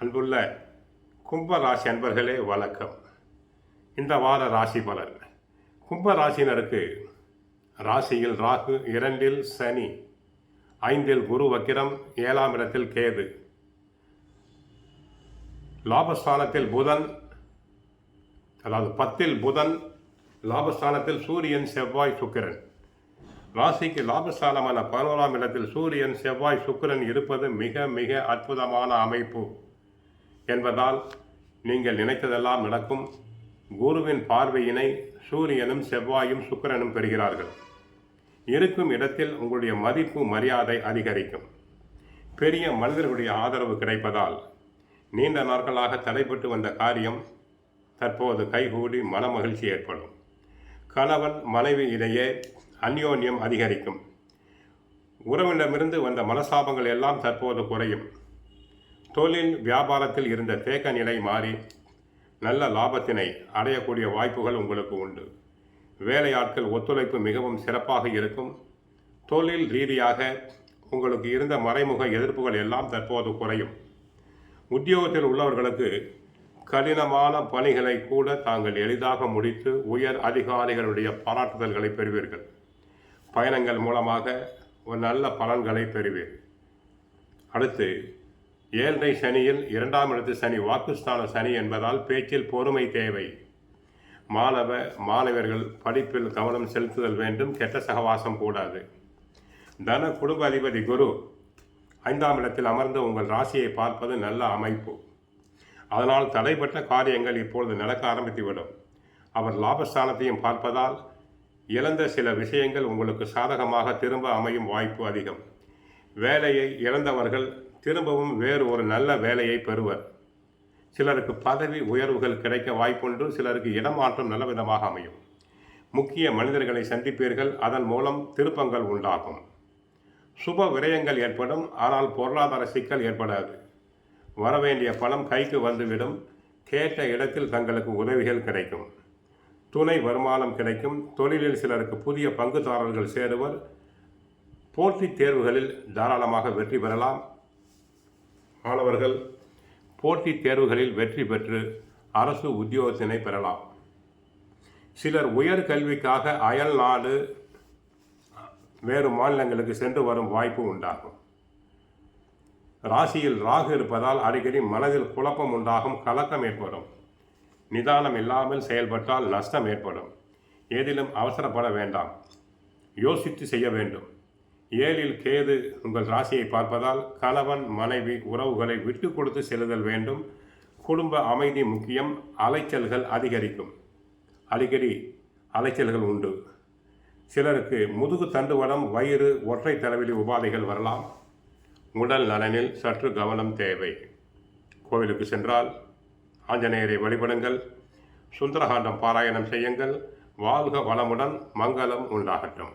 அன்புள்ள கும்ப ராசி அன்பர்களே வணக்கம். இந்த வார ராசி பலன். கும்ப ராசினருக்கு ராசியில் ராகு, 2இல் சனி, 5இல் குரு வக்கிரம், 7ஆம் இடத்தில் கேது, லாபஸ்தானத்தில் புதன், அதாவது 10இல் புதன், லாபஸ்தானத்தில் சூரியன், செவ்வாய், சுக்கிரன். ராசிக்கு லாபஸ்தானமான 11ஆம் இடத்தில் சூரியன், செவ்வாய், சுக்கிரன் இருப்பது மிக மிக அற்புதமான அமைப்பு என்பதால் நீங்கள் நினைத்ததெல்லாம் நடக்கும். குருவின் பார்வையினை சூரியனும் செவ்வாயும் சுக்கிரனும் பெறுகிறார்கள். இருக்கும் இடத்தில் உங்களுடைய மதிப்பு மரியாதை அதிகரிக்கும். பெரிய மனிதர்களுடைய ஆதரவு கிடைப்பதால் நீண்ட நாட்களாக தடைபட்டு வந்த காரியம் தற்போது கைகூடி மனமகிழ்ச்சி ஏற்படும். கணவன் மனைவி இடையே அந்யோன்யம் அதிகரிக்கும். உறவிடமிருந்து வந்த மனசாபங்கள் எல்லாம் தற்போது குறையும். தொழில் வியாபாரத்தில் இருந்த தேக்க நிலை மாறி நல்ல லாபத்தினை அடையக்கூடிய வாய்ப்புகள் உங்களுக்கு உண்டு. வேலையாட்கள் ஒத்துழைப்பு மிகவும் சிறப்பாக இருக்கும். தொழில் ரீதியாக உங்களுக்கு இருந்த மறைமுக எதிர்ப்புகள் எல்லாம் தற்போது குறையும். உத்தியோகத்தில் உள்ளவர்களுக்கு கடினமான பணிகளை கூட தாங்கள் எளிதாக முடித்து உயர் அதிகாரிகளுடைய பாராட்டுதல்களை பெறுவீர்கள். பயணங்கள் மூலமாக ஒரு நல்ல பலன்களை பெறுவீர்கள். அடுத்து 7 சனியில் 2ஆம் இடத்து சனி, வாக்குஸ்தான சனி என்பதால் பேச்சில் பொறுமை தேவை. மாணவர்கள் படிப்பில் கவனம் செலுத்துதல் வேண்டும். கெட்ட சகவாசம் கூடாது. தன குடும்ப அதிபதி குரு 5ஆம் இடத்தில் அமர்ந்து உங்கள் ராசியை பார்ப்பது நல்ல அமைப்பு. அதனால் தடைப்பட்ட காரியங்கள் இப்பொழுது நடக்க ஆரம்பித்துவிடும். அவர் லாபஸ்தானத்தையும் பார்ப்பதால் இழந்த சில விஷயங்கள் உங்களுக்கு சாதகமாக திரும்ப அமையும் வாய்ப்பு அதிகம். வேலையை இழந்தவர்கள் திரும்பவும் வேறு ஒரு நல்ல வேலையை பெறுவர். சிலருக்கு பதவி உயர்வுகள் கிடைக்க வாய்ப்புண்டு. சிலருக்கு இடமாற்றம் நல்ல விதமாக அமையும். முக்கிய மனிதர்களை சந்திப்பீர்கள். அதன் மூலம் திருப்பங்கள் உண்டாகும். சுப விரயங்கள் ஏற்படும். ஆனால் பொருளாதார சிக்கல் ஏற்படாது. வரவேண்டிய பணம் கைக்கு வந்துவிடும். கேட்ட இடத்தில் தங்களுக்கு உதவிகள் கிடைக்கும். துணை வருமானம் கிடைக்கும். தொழிலில் சிலருக்கு புதிய பங்குதாரர்கள் சேருவர். போட்டித் தேர்வுகளில் தாராளமாக வெற்றி பெறலாம். மாணவர்கள் போட்டித் தேர்வுகளில் வெற்றி பெற்று அரசு உத்தியோகத்தினை பெறலாம். சிலர் உயர் கல்விக்காக அயல் நாடு, வேறு மாநிலங்களுக்கு சென்று வரும் வாய்ப்பு உண்டாகும். ராசியில் ராகு இருப்பதால் அடிக்கடி மனதில் குழப்பம் உண்டாகும். கலக்கம் ஏற்படும். நிதானம் இல்லாமல் செயல்பட்டால் நஷ்டம் ஏற்படும். ஏதிலும் அவசரப்பட வேண்டாம். யோசித்து செய்ய வேண்டும். 7இல் கேது உங்கள் ராசியை பார்ப்பதால் கணவன் மனைவி உறவுகளை விட்டு கொடுத்து செல்லுதல் வேண்டும். குடும்ப அமைதி முக்கியம். அலைச்சல்கள் அதிகரிக்கும். அடிக்கடி அலைச்சல்கள் உண்டு. சிலருக்கு முதுகு தண்டுவடம், வயிறு, ஒற்றை தலைவலி உபாதைகள் வரலாம். உடல் நலனில் சற்று கவனம் தேவை. கோவிலுக்கு சென்றால் ஆஞ்சநேயரை வழிபடுங்கள். சுந்தரகாண்டம் பாராயணம் செய்யுங்கள். வாழ்க வளமுடன். மங்களம் உண்டாகட்டும்.